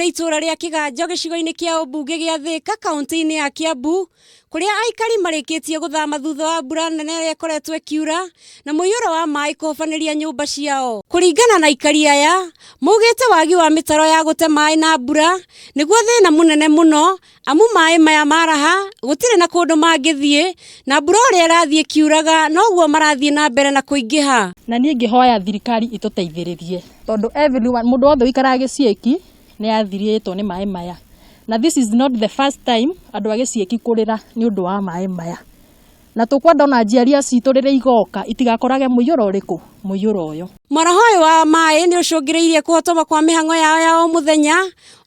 nĩ itura rĩa Kĩganjo gĩcigo-inĩ kĩa ũmbunge gĩa Thika kaunti-inĩ ya Kiambu, kũrĩa aikari marĩkĩtie gũthama thutha wa mbura nene ĩrĩa ĩkoretwo ĩkiura na mũiyũro wa maĩ kũhobanĩria nyũmba ciao. Kũringana na aikari aya, maugĩte wagi wa mĩtaro ya gũte maĩ na mbura nĩguo thĩna mũnene mũno, amu maĩ maya maraha gũtirĩ na kũndũ mangĩthiĩ, na mbura ũrĩa ĩrathiĩ kiuraga noguo marathiĩ na mbere na kũingĩha. Na niĩ ngĩhoya thirikari ĩtũteithĩrĩrie tondũ everyone mũndũ wothe ũikaraga Gĩciĩki nĩ athirĩtwo nĩ maĩ maya. Na this is not the first time andũ a Gĩciĩki kũrĩra nĩ ũndũ wa maĩ maya. Na tũkwenda ona njiaria citũ rĩrĩa igoka itigakorage mũiyũro ũrĩkũ, mũiyũro ũyũ. Mwaraho ũyũ wa maĩ nĩ ũcũngĩrĩirie kũhotoma kwa mĩhang'o yao ya o mũthenya,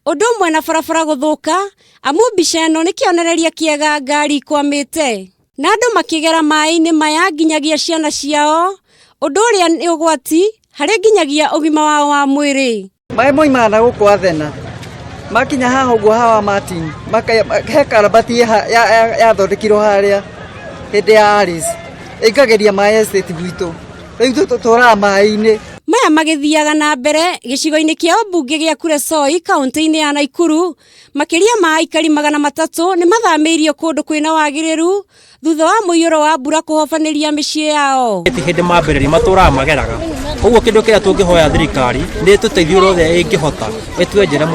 ũndũ ũmwe na barabara gũthũka, amu mbica ĩno nĩ kĩonereria kĩega ngari ikwamĩte. Na andũ makĩgera maĩ-inĩ maya nginyagia ciana ciao, ũndũ ũrĩa nĩ ũgwati harĩ nginyagia ũgima wao wa mwĩrĩ. Maĩ moimaga na gũkũ Athena, makinya haha ũguo hawa Martin, he karabati yathondekirwo harĩa hĩndĩ ya Alice, ĩkageria maĩ estate gwitũ, rĩu tũtũraga maĩ-inĩ. Maya magĩthiaga na mbere gĩcigo-inĩ kĩa ũmbunge gĩa Kuresoi kaunti-inĩ ya Naikuru, makĩria ma aikari 300 nĩ mathamĩirio kũndũ kwĩna wagĩrĩru thutha wa mũiyũro wa mbura kũhobanĩria mĩciĩ yao. Hĩndĩ mambĩrĩria matũraga mageraga, ũguo kĩndũ kĩrĩa tũngĩhoya thirikari nĩ ĩtũteithie ũrĩa ĩngĩhota ĩtwenjere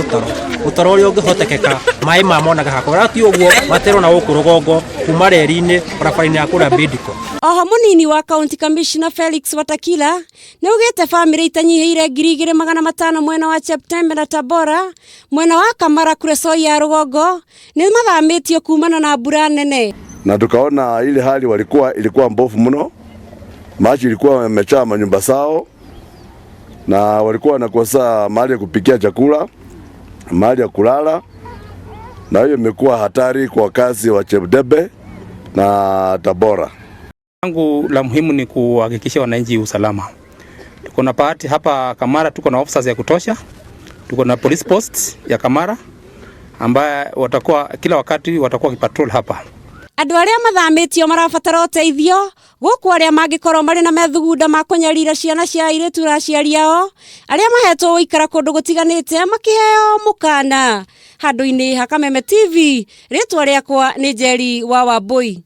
mũtaro ũrĩa ũngĩhotekeka maĩ mamonaga hakwa ti ũguo materwo na gũkũ rũgongo kuma reri-inĩ barabara-inĩ ya kũrĩa Bidco. Oho mũnini wa County Commissioner Felix Watakila nĩ ugĩte bamĩrĩ itanyihĩire 2,500 mwena wa Cheptembe na Tabora, mwena wa Kamara Kuresoi ya rũgongo nĩ mathamĩtio kumana na mbura nene. Na tukaona ile hali ilikuwa mbovu mno, maji ilikuwa yamejaa manyumba zao na walikuwa wanakosa mahali ya kupikia chakula, mahali ya kulala, na hiyo imekuwa hatari kwa kazi wa Cheptembe na Tabora. Langu la muhimu ni kuhakikisha wananchi usalama. Tuko na party hapa Kamara, tuko na officers ya kutosha, tuko na police post ya Kamara ambaye watakuwa kila wakati watakuwa kipatrol hapa. Andũ arĩa mathamĩtio marabatara ũteithio gũkũ arĩa mangĩkorwo marĩ na methugunda ma kũnyarira ciana cia airĩtu na aciari ao arĩa mahetwo gũikara kũndũ gũtiganĩte makĩheo mũkana. Handũ-inĩ ha Kameme TV, rĩtwa rĩakwa nĩ Njeri wa Wambui.